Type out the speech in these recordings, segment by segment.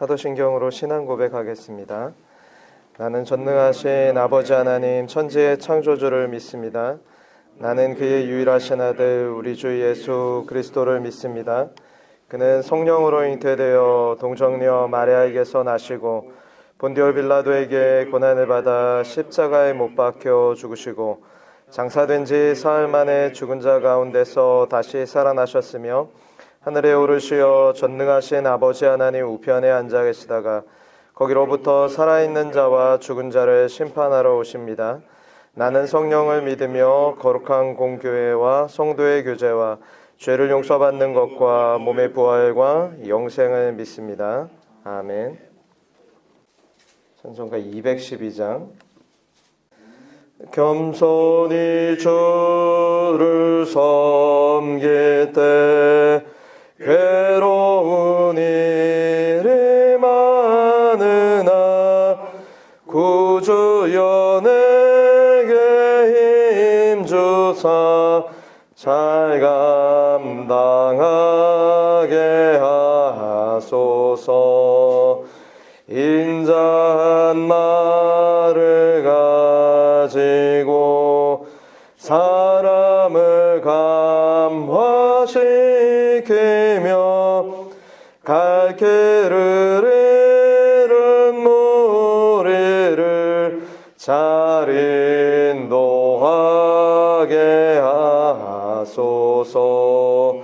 사도신경으로 신앙 고백하겠습니다. 나는 전능하신 아버지 하나님 천지의 창조주를 믿습니다. 나는 그의 유일하신 아들 우리 주 예수 그리스도를 믿습니다. 그는 성령으로 잉태되어 동정녀 마리아에게서 나시고 본디오 빌라도에게 고난을 받아 십자가에 못 박혀 죽으시고 장사된 지 사흘 만에 죽은 자 가운데서 다시 살아나셨으며 하늘에 오르시어 전능하신 아버지 하나님 우편에 앉아 계시다가 거기로부터 살아있는 자와 죽은 자를 심판하러 오십니다. 나는 성령을 믿으며 거룩한 공교회와 성도의 교제와 죄를 용서받는 것과 몸의 부활과 영생을 믿습니다. 아멘. 찬송가 212장. 겸손히 주를 섬길 때 괴로운 일이 많으나 구주여 내게 힘주사 잘 감당하게 하소서. 인자한 말을 가지고 사람을 감화시키며 갈 길을 잃은 무리를 잘 인도하게 하소서.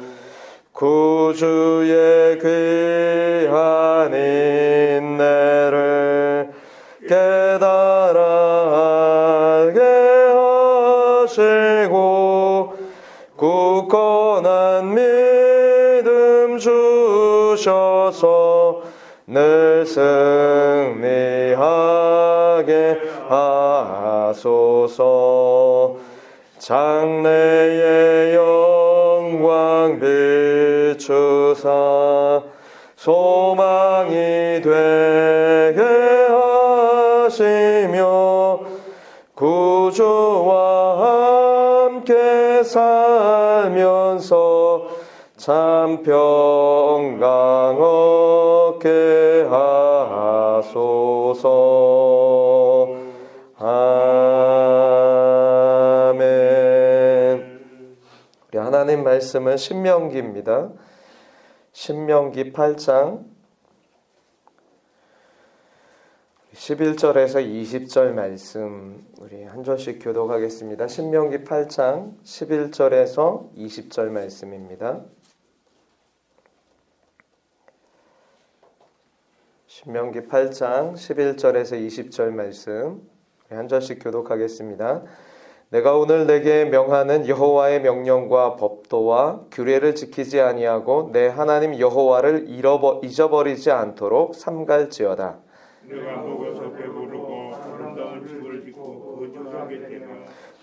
구주의 귀한 인내를 깨달아 알게 하시고 굳건한 믿음 주셔서 늘 승리하게 하소서. 장래의 영광 비추사 소망이 되게 하시며 구주와 함께 살면서 참 평강 얻게 하소서. 아멘. 우리 하나님 말씀은 신명기입니다. 신명기 8장 11절에서 20절 말씀 우리 한 절씩 교독하겠습니다. 신명기 8장 11절에서 20절 말씀입니다. 신명기 8장 11절에서 20절 말씀 한 절씩 교독하겠습니다. 내가 오늘 내게 명하는 여호와의 명령과 법도와 규례를 지키지 아니하고 내 하나님 여호와를 잊어버리지 않도록 삼갈지어다. 내가 먹어서 배부르고 아름다운 집을 짓고 거주하게 되며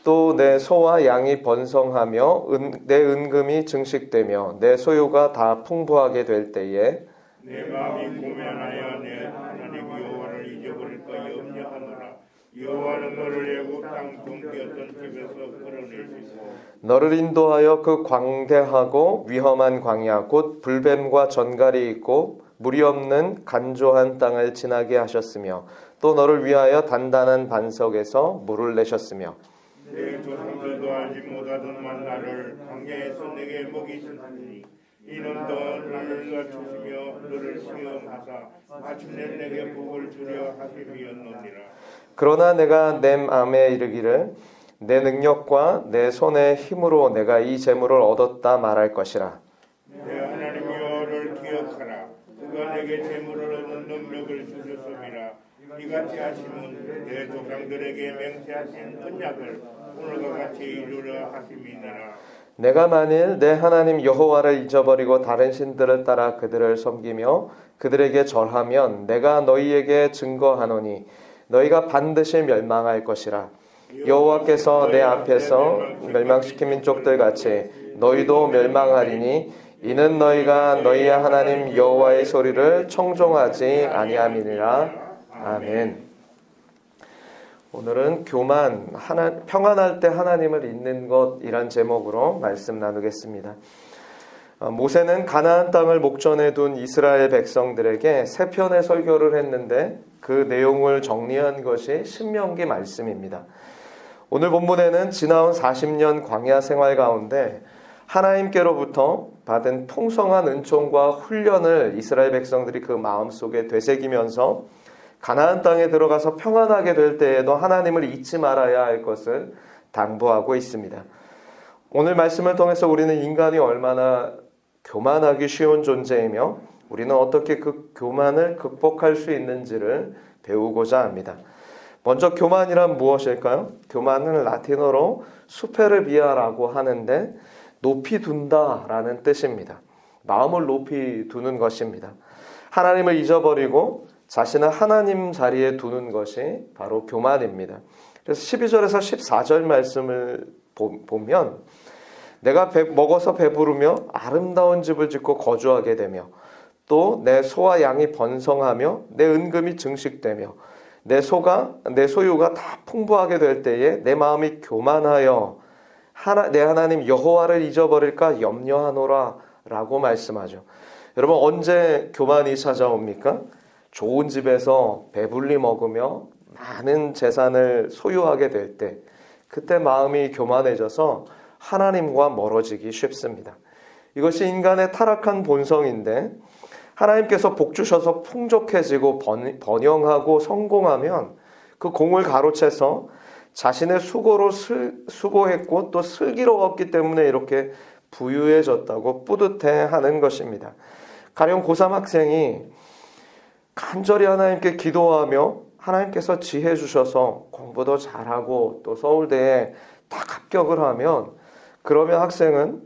또 내 소와 양이 번성하며 내 은금이 증식되며 내 소유가 다 풍부하게 될 때에 내 마음이 고면하여 내 하나님 여호와를 잊어버릴까 염려하노라. 여호와는 너를 애굽 땅 동기였던 집에서 끌어내시고 너를 인도하여 그 광대하고 위험한 광야 곧 불뱀과 전갈이 있고 물이 없는 간조한 땅을 지나게 하셨으며 또 너를 위하여 단단한 반석에서 물을 내셨으며 내 조상들도 알지 못하던 만나를 광야에서 내게 먹이셨으니 이는 너를 낮추시며 너를 시험하사 마침내 내게 복을 주려 하심이었느니라. 그러나 내가 내 마음에 이르기를 내 능력과 내 손의 힘으로 내가 이 재물을 얻었다 말할 것이라. 내 하나님 여호와를 기억하라. 그가 내게 재물을 얻는 능력을 주셨음이라. 이같이 하심은 내 조상들에게 맹세하신 언약을 오늘과 같이 이루려 하심이니라. 내가 만일 내 하나님 여호와를 잊어버리고 다른 신들을 따라 그들을 섬기며 그들에게 절하면 내가 너희에게 증거하노니 너희가 반드시 멸망할 것이라. 여호와께서 내 앞에서 멸망시킨 민족들 같이 너희도 멸망하리니 이는 너희가 너희의 하나님 여호와의 소리를 청종하지 아니함이니라. 아멘. 오늘은 교만, 평안할 때 하나님을 잊는 것이란 제목으로 말씀 나누겠습니다. 모세는 가나안 땅을 목전에 둔 이스라엘 백성들에게 세 편의 설교를 했는데 그 내용을 정리한 것이 신명기 말씀입니다. 오늘 본문에는 지나온 40년 광야 생활 가운데 하나님께로부터 받은 풍성한 은총과 훈련을 이스라엘 백성들이 그 마음속에 되새기면서 가나안 땅에 들어가서 평안하게 될 때에도 하나님을 잊지 말아야 할 것을 당부하고 있습니다. 오늘 말씀을 통해서 우리는 인간이 얼마나 교만하기 쉬운 존재이며 우리는 어떻게 그 교만을 극복할 수 있는지를 배우고자 합니다. 먼저 교만이란 무엇일까요? 교만은 라틴어로 수페르비아라고 하는데 높이 둔다라는 뜻입니다. 마음을 높이 두는 것입니다. 하나님을 잊어버리고 자신을 하나님 자리에 두는 것이 바로 교만입니다. 그래서 12절에서 14절 말씀을 보면 내가 먹어서 배부르며 아름다운 집을 짓고 거주하게 되며 또 내 소와 양이 번성하며 내 은금이 증식되며 내 소유가 다 풍부하게 될 때에 내 마음이 교만하여 내 하나님 여호와를 잊어버릴까 염려하노라 라고 말씀하죠. 여러분, 언제 교만이 찾아옵니까? 좋은 집에서 배불리 먹으며 많은 재산을 소유하게 될 때, 그때 마음이 교만해져서 하나님과 멀어지기 쉽습니다. 이것이 인간의 타락한 본성인데 하나님께서 복 주셔서 풍족해지고 번영하고 성공하면 그 공을 가로채서 자신의 수고로 수고했고 또 슬기로웠기 때문에 이렇게 부유해졌다고 뿌듯해하는 것입니다. 가령 고3 학생이 간절히 하나님께 기도하며 하나님께서 지혜 주셔서 공부도 잘하고 또 서울대에 딱 합격을 하면 그러면 학생은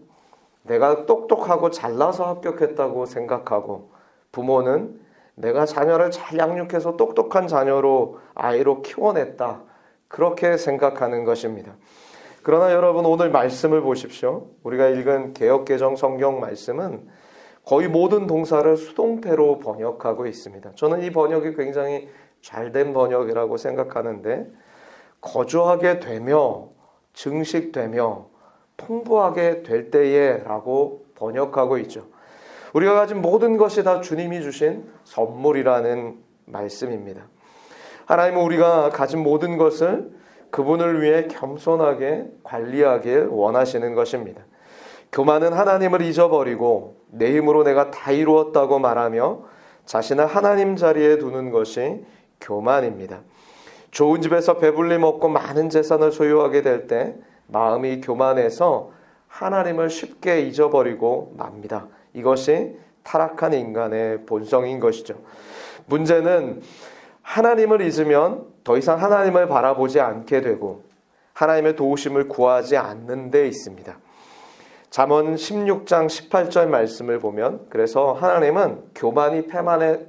내가 똑똑하고 잘나서 합격했다고 생각하고 부모는 내가 자녀를 잘 양육해서 똑똑한 아이로 키워냈다. 그렇게 생각하는 것입니다. 그러나 여러분, 오늘 말씀을 보십시오. 우리가 읽은 개역개정 성경 말씀은 거의 모든 동사를 수동태로 번역하고 있습니다. 저는 이 번역이 굉장히 잘된 번역이라고 생각하는데 거주하게 되며 증식되며 풍부하게 될 때에 라고 번역하고 있죠. 우리가 가진 모든 것이 다 주님이 주신 선물이라는 말씀입니다. 하나님은 우리가 가진 모든 것을 그분을 위해 겸손하게 관리하길 원하시는 것입니다. 교만은 하나님을 잊어버리고 내 힘으로 내가 다 이루었다고 말하며 자신을 하나님 자리에 두는 것이 교만입니다. 좋은 집에서 배불리 먹고 많은 재산을 소유하게 될 때 마음이 교만해서 하나님을 쉽게 잊어버리고 맙니다. 이것이 타락한 인간의 본성인 것이죠. 문제는 하나님을 잊으면 더 이상 하나님을 바라보지 않게 되고 하나님의 도우심을 구하지 않는 데 있습니다. 잠언 16장 18절 말씀을 보면 그래서 하나님은 교만이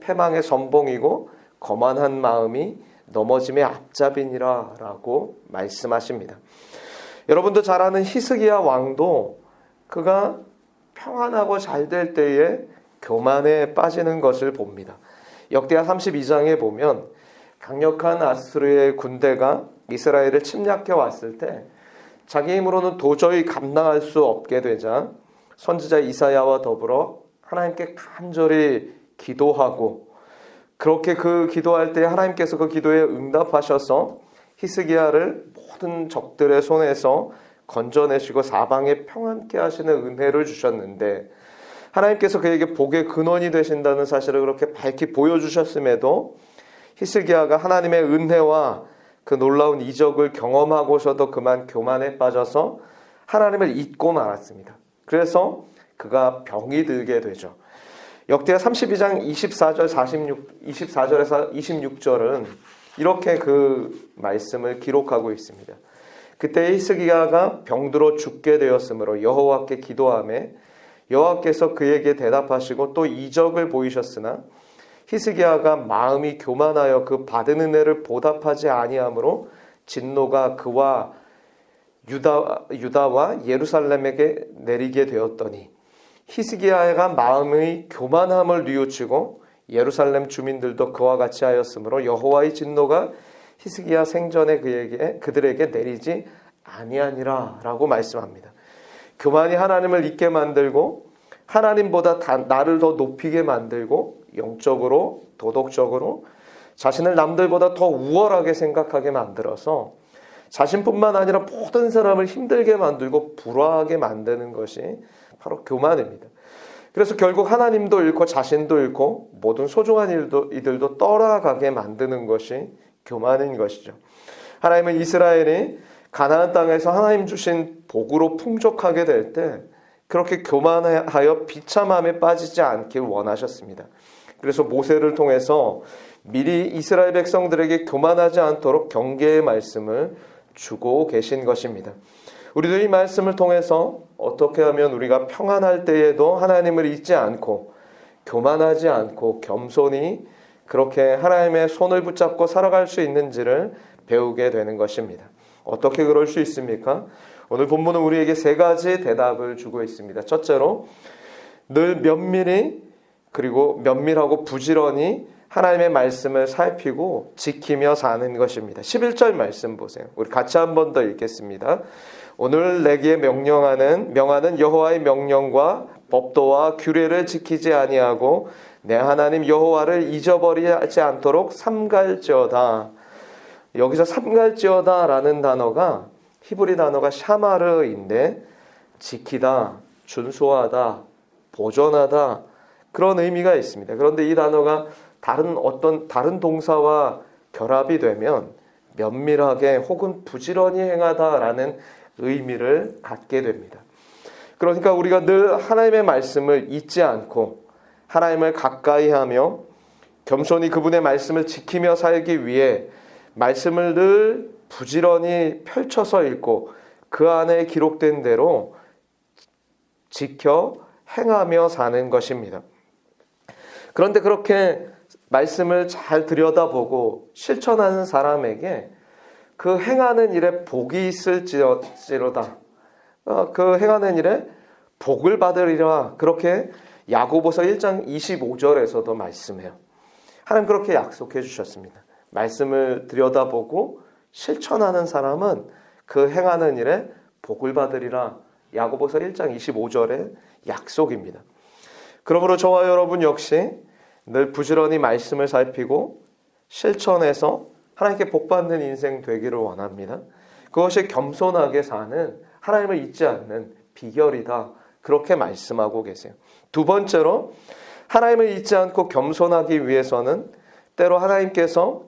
패망의 선봉이고 거만한 마음이 넘어짐의 앞잡이니라 라고 말씀하십니다. 여러분도 잘 아는 히스기야 왕도 그가 평안하고 잘 될 때에 교만에 빠지는 것을 봅니다. 역대하 32장에 보면 강력한 아수르의 군대가 이스라엘을 침략해 왔을 때 자기 힘으로는 도저히 감당할 수 없게 되자 선지자 이사야와 더불어 하나님께 간절히 기도하고 그렇게 그 기도할 때 하나님께서 그 기도에 응답하셔서 히스기야를 모든 적들의 손에서 건져내시고 사방에 평안케 하시는 은혜를 주셨는데 하나님께서 그에게 복의 근원이 되신다는 사실을 그렇게 밝히 보여주셨음에도 히스기야가 하나님의 은혜와 그 놀라운 이적을 경험하고서도 그만 교만에 빠져서 하나님을 잊고 말았습니다. 그래서 그가 병이 들게 되죠. 역대하 32장 24절에서 26절은 이렇게 그 말씀을 기록하고 있습니다. 그때 히스기야가 병들어 죽게 되었으므로 여호와께 기도하며 여호와께서 그에게 대답하시고 또 이적을 보이셨으나 히스기야가 마음이 교만하여 그 받은 은혜를 보답하지 아니하므로 진노가 그와 유다와 예루살렘에게 내리게 되었더니 히스기야가 마음의 교만함을 뉘우치고 예루살렘 주민들도 그와 같이 하였으므로 여호와의 진노가 히스기야 생전에 그들에게 내리지 아니하니라 라고 말씀합니다. 교만이 하나님을 잊게 만들고 하나님보다 나를 더 높이게 만들고 영적으로, 도덕적으로 자신을 남들보다 더 우월하게 생각하게 만들어서 자신뿐만 아니라 모든 사람을 힘들게 만들고 불화하게 만드는 것이 바로 교만입니다. 그래서 결국 하나님도 잃고 자신도 잃고 모든 소중한 이들도 떠나가게 만드는 것이 교만인 것이죠. 하나님은 이스라엘이 가나안 땅에서 하나님 주신 복으로 풍족하게 될 때 그렇게 교만하여 비참함에 빠지지 않길 원하셨습니다. 그래서 모세를 통해서 미리 이스라엘 백성들에게 교만하지 않도록 경계의 말씀을 주고 계신 것입니다. 우리도 이 말씀을 통해서 어떻게 하면 우리가 평안할 때에도 하나님을 잊지 않고 교만하지 않고 겸손히 그렇게 하나님의 손을 붙잡고 살아갈 수 있는지를 배우게 되는 것입니다. 어떻게 그럴 수 있습니까? 오늘 본문은 우리에게 세 가지 대답을 주고 있습니다. 첫째로 늘 면밀하고 부지런히 하나님의 말씀을 살피고 지키며 사는 것입니다. 11절 말씀 보세요. 우리 같이 한 번 더 읽겠습니다. 오늘 내게 명하는 여호와의 명령과 법도와 규례를 지키지 아니하고 내 하나님 여호와를 잊어버리지 않도록 삼갈지어다. 여기서 삼갈지어다라는 단어가 히브리 단어가 샤마르인데 지키다, 준수하다, 보존하다 그런 의미가 있습니다. 그런데 이 단어가 다른 동사와 결합이 되면 면밀하게 혹은 부지런히 행하다라는 의미를 갖게 됩니다. 그러니까 우리가 늘 하나님의 말씀을 잊지 않고 하나님을 가까이 하며 겸손히 그분의 말씀을 지키며 살기 위해 말씀을 늘 부지런히 펼쳐서 읽고 그 안에 기록된 대로 지켜 행하며 사는 것입니다. 그런데 그렇게 말씀을 잘 들여다보고 실천하는 사람에게 그 행하는 일에 복이 있을지로다. 그 행하는 일에 복을 받으리라. 그렇게 야고보서 1장 25절에서도 말씀해요. 하나님 그렇게 약속해 주셨습니다. 말씀을 들여다보고 실천하는 사람은 그 행하는 일에 복을 받으리라. 야고보서 1장 25절의 약속입니다. 그러므로 저와 여러분 역시 늘 부지런히 말씀을 살피고 실천해서 하나님께 복받는 인생 되기를 원합니다. 그것이 겸손하게 사는 하나님을 잊지 않는 비결이다. 그렇게 말씀하고 계세요. 두 번째로 하나님을 잊지 않고 겸손하기 위해서는 때로 하나님께서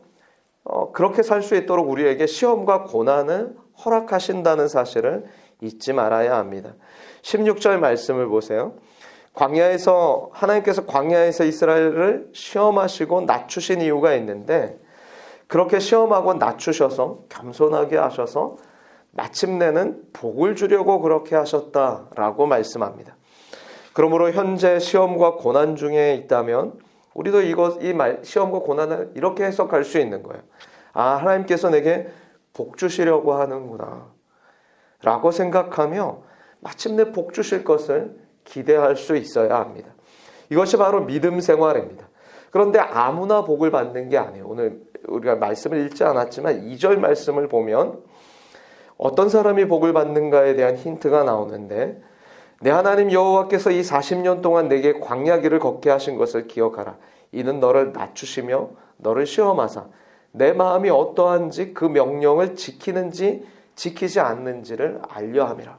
그렇게 살 수 있도록 우리에게 시험과 고난을 허락하신다는 사실을 잊지 말아야 합니다. 16절 말씀을 보세요. 하나님께서 광야에서 이스라엘을 시험하시고 낮추신 이유가 있는데 그렇게 시험하고 낮추셔서 겸손하게 하셔서 마침내는 복을 주려고 그렇게 하셨다라고 말씀합니다. 그러므로 현재 시험과 고난 중에 있다면 우리도 시험과 고난을 이렇게 해석할 수 있는 거예요. 하나님께서 내게 복 주시려고 하는구나 라고 생각하며 마침내 복 주실 것을 기대할 수 있어야 합니다. 이것이 바로 믿음 생활입니다. 그런데 아무나 복을 받는 게 아니에요. 오늘 우리가 말씀을 읽지 않았지만 2절 말씀을 보면 어떤 사람이 복을 받는가에 대한 힌트가 나오는데 내 하나님 여호와께서 이 40년 동안 내게 광야길을 걷게 하신 것을 기억하라. 이는 너를 낮추시며 너를 시험하사 내 마음이 어떠한지 그 명령을 지키는지 지키지 않는지를 알려 함이라.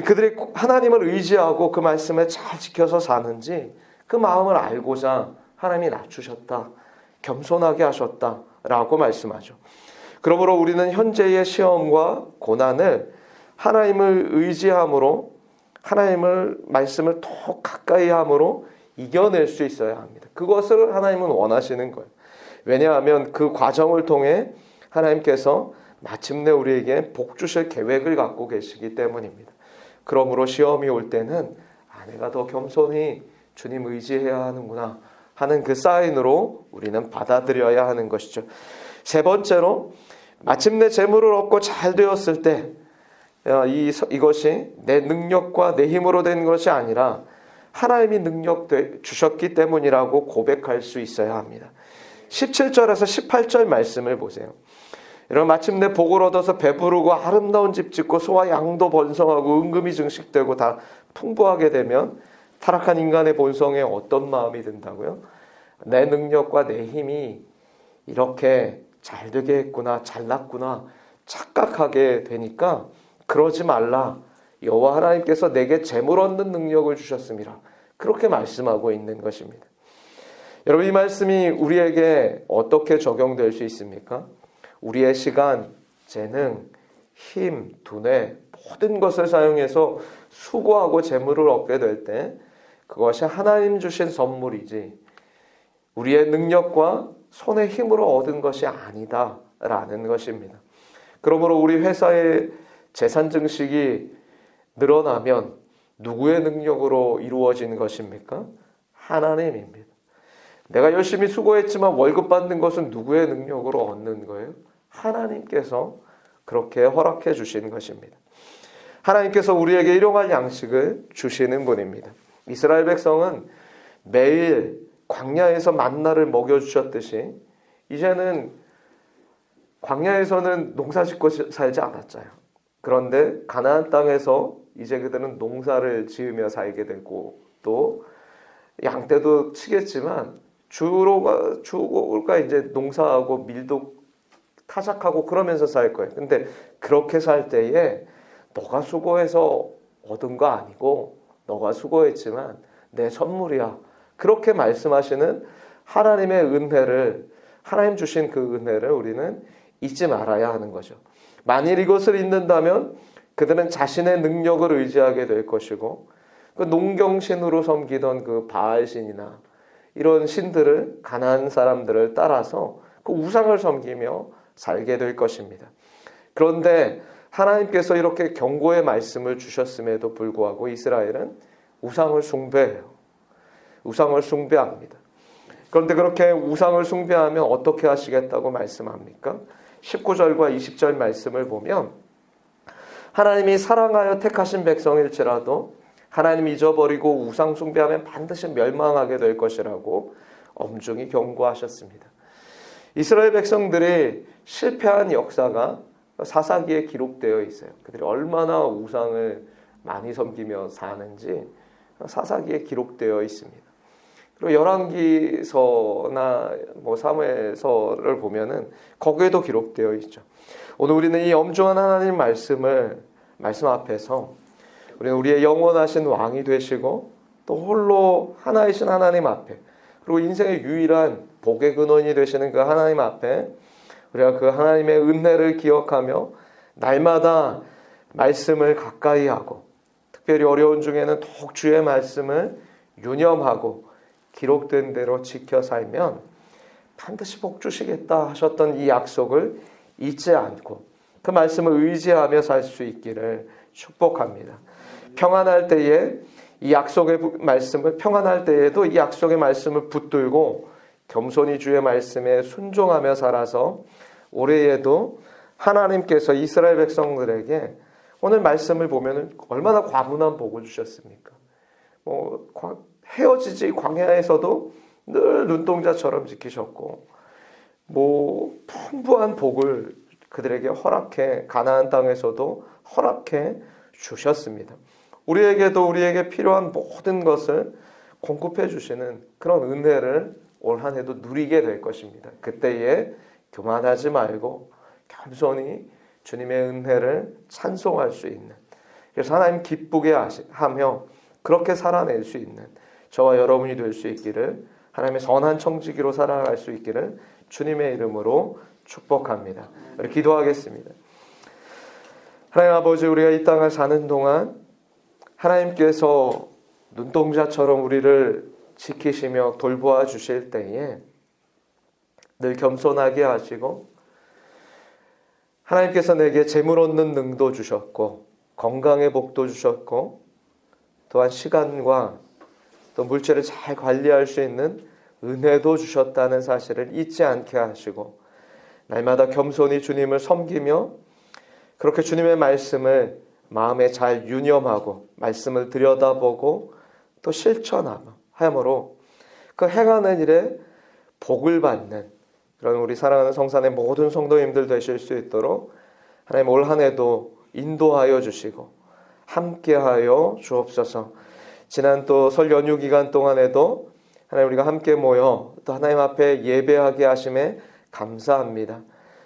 그들이 하나님을 의지하고 그 말씀을 잘 지켜서 사는지 그 마음을 알고자 하나님이 낮추셨다. 겸손하게 하셨다라고 말씀하죠. 그러므로 우리는 현재의 시험과 고난을 하나님을 의지함으로 하나님을 말씀을 더 가까이 함으로 이겨낼 수 있어야 합니다. 그것을 하나님은 원하시는 거예요. 왜냐하면 그 과정을 통해 하나님께서 마침내 우리에게 복 주실 계획을 갖고 계시기 때문입니다. 그러므로 시험이 올 때는 내가 더 겸손히 주님 의지해야 하는구나 하는 그 사인으로 우리는 받아들여야 하는 것이죠. 세 번째로 마침내 재물을 얻고 잘 되었을 때 이것이 내 능력과 내 힘으로 된 것이 아니라 하나님이 능력 주셨기 때문이라고 고백할 수 있어야 합니다. 17절에서 18절 말씀을 보세요. 이런 마침내 복을 얻어서 배부르고 아름다운 집 짓고 소와 양도 번성하고 은금이 증식되고 다 풍부하게 되면 타락한 인간의 본성에 어떤 마음이 든다고요? 내 능력과 내 힘이 이렇게 잘 되게 했구나, 잘났구나 착각하게 되니까 그러지 말라. 여호와 하나님께서 내게 재물 얻는 능력을 주셨습니다. 그렇게 말씀하고 있는 것입니다. 여러분, 이 말씀이 우리에게 어떻게 적용될 수 있습니까? 우리의 시간, 재능, 힘, 두뇌 모든 것을 사용해서 수고하고 재물을 얻게 될 때 그것이 하나님 주신 선물이지 우리의 능력과 손의 힘으로 얻은 것이 아니다라는 것입니다. 그러므로 우리 회사의 재산 증식이 늘어나면 누구의 능력으로 이루어진 것입니까? 하나님입니다. 내가 열심히 수고했지만 월급 받는 것은 누구의 능력으로 얻는 거예요? 하나님께서 그렇게 허락해 주신 것입니다. 하나님께서 우리에게 일용할 양식을 주시는 분입니다. 이스라엘 백성은 매일 광야에서 만나를 먹여주셨듯이 이제는 광야에서는 농사 짓고 살지 않았잖아요. 그런데 가나안 땅에서 이제 그들은 농사를 지으며 살게 되고 또 양떼도 치겠지만 주가 이제 농사하고 밀도 타작하고 그러면서 살 거예요. 근데 그렇게 살 때에 너가 수고해서 얻은 거 아니고 너가 수고했지만 내 선물이야. 그렇게 말씀하시는 하나님의 은혜를, 하나님 주신 그 은혜를 우리는 잊지 말아야 하는 거죠. 만일 이것을 잊는다면 그들은 자신의 능력을 의지하게 될 것이고 그 농경신으로 섬기던 그 바알신이나 이런 신들을, 가나안 사람들을 따라서 그 우상을 섬기며 살게 될 것입니다. 그런데 하나님께서 이렇게 경고의 말씀을 주셨음에도 불구하고 이스라엘은 우상을 숭배해요. 우상을 숭배합니다. 그런데 그렇게 우상을 숭배하면 어떻게 하시겠다고 말씀합니까? 19절과 20절 말씀을 보면 하나님이 사랑하여 택하신 백성일지라도 하나님 잊어버리고 우상 숭배하면 반드시 멸망하게 될 것이라고 엄중히 경고하셨습니다. 이스라엘 백성들이 실패한 역사가 사사기에 기록되어 있어요. 그들이 얼마나 우상을 많이 섬기며 사는지 사사기에 기록되어 있습니다. 그리고 열왕기서나 사무엘서를 보면은 거기에도 기록되어 있죠. 오늘 우리는 이 엄중한 하나님 말씀 앞에서 우리는 우리의 영원하신 왕이 되시고 또 홀로 하나이신 하나님 앞에 그리고 인생의 유일한 복의 근원이 되시는 그 하나님 앞에 우리가 그 하나님의 은혜를 기억하며 날마다 말씀을 가까이 하고 특별히 어려운 중에는 더욱 주의 말씀을 유념하고 기록된 대로 지켜 살면 반드시 복 주시겠다 하셨던 이 약속을 잊지 않고 그 말씀을 의지하며 살 수 있기를 축복합니다. 평안할 때에 이 약속의 말씀을 평안할 때에도 이 약속의 말씀을 붙들고 겸손히 주의 말씀에 순종하며 살아서 올해에도 하나님께서 이스라엘 백성들에게 오늘 말씀을 보면 얼마나 과분한 복을 주셨습니까? 헤어지지 광야에서도 늘 눈동자처럼 지키셨고 풍부한 복을 그들에게 허락해 가나안 땅에서도 허락해 주셨습니다. 우리에게도 우리에게 필요한 모든 것을 공급해 주시는 그런 은혜를 올 한 해도 누리게 될 것입니다. 그때에 교만하지 말고 겸손히 주님의 은혜를 찬송할 수 있는, 그래서 하나님 기쁘게 하며 그렇게 살아낼 수 있는 저와 여러분이 될 수 있기를, 하나님의 선한 청지기로 살아갈 수 있기를 주님의 이름으로 축복합니다. 우리 기도하겠습니다. 하나님 아버지, 우리가 이 땅을 사는 동안 하나님께서 눈동자처럼 우리를 지키시며 돌보아 주실 때에 늘 겸손하게 하시고 하나님께서 내게 재물 얻는 능도 주셨고 건강의 복도 주셨고 또한 시간과 또 물질을 잘 관리할 수 있는 은혜도 주셨다는 사실을 잊지 않게 하시고 날마다 겸손히 주님을 섬기며 그렇게 주님의 말씀을 마음에 잘 유념하고 말씀을 들여다보고 또 실천함으로 그 행하는 일에 복을 받는 그런 우리 사랑하는 성산의 모든 성도님들 되실 수 있도록 하나님 올 한 해도 인도하여 주시고 함께하여 주옵소서. 지난 또 설 연휴 기간 동안에도 하나님 우리가 함께 모여 또 하나님 앞에 예배하게 하심에 감사합니다.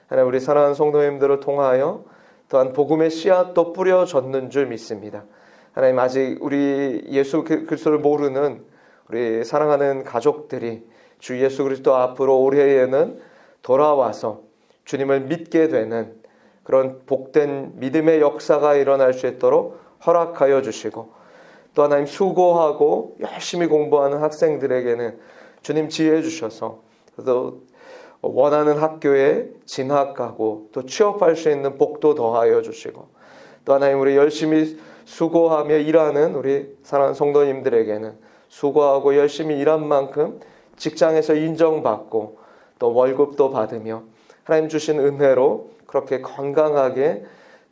하나님 우리 사랑하는 성도님들을 통하여 또한 복음의 씨앗도 뿌려졌는 줄 믿습니다. 하나님 아직 우리 예수 그리스도를 모르는 우리 사랑하는 가족들이 주 예수 그리스도 앞으로 올해에는 돌아와서 주님을 믿게 되는 그런 복된 믿음의 역사가 일어날 수 있도록 허락하여 주시고, 또 하나님 수고하고 열심히 공부하는 학생들에게는 주님 지혜해 주셔서 또 원하는 학교에 진학하고 또 취업할 수 있는 복도 더하여 주시고, 또 하나님 우리 열심히 수고하며 일하는 우리 사랑하는 성도님들에게는 수고하고 열심히 일한 만큼 직장에서 인정받고 또 월급도 받으며 하나님 주신 은혜로 그렇게 건강하게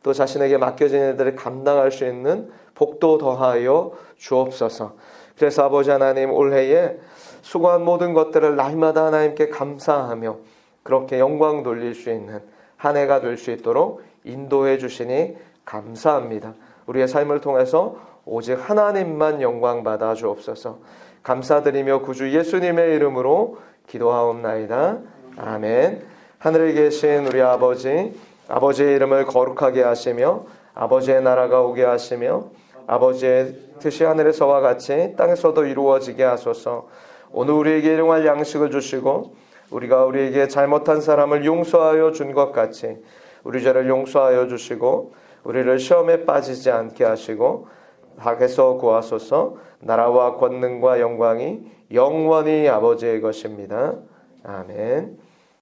또 자신에게 맡겨진 일들을 감당할 수 있는 복도 더하여 주옵소서. 그래서 아버지 하나님 올해에 수고한 모든 것들을 날마다 하나님께 감사하며 그렇게 영광 돌릴 수 있는 한 해가 될 수 있도록 인도해 주시니 감사합니다. 우리의 삶을 통해서 오직 하나님만 영광 받아 주옵소서. 감사드리며 구주 예수님의 이름으로 기도하옵나이다. 아멘. 하늘에 계신 우리 아버지, 아버지의 이름을 거룩하게 하시며 아버지의 나라가 오게 하시며 아버지의 뜻이 하늘에서와 같이 땅에서도 이루어지게 하소서. 오늘 우리에게 일용할 양식을 주시고 우리가 우리에게 잘못한 사람을 용서하여 준 것 같이 우리 죄를 용서하여 주시고 우리를 시험에 빠지지 않게 하시고 악에서 구하소서. 나라와 권능과 영광이 영원히 아버지의 것입니다. 아멘.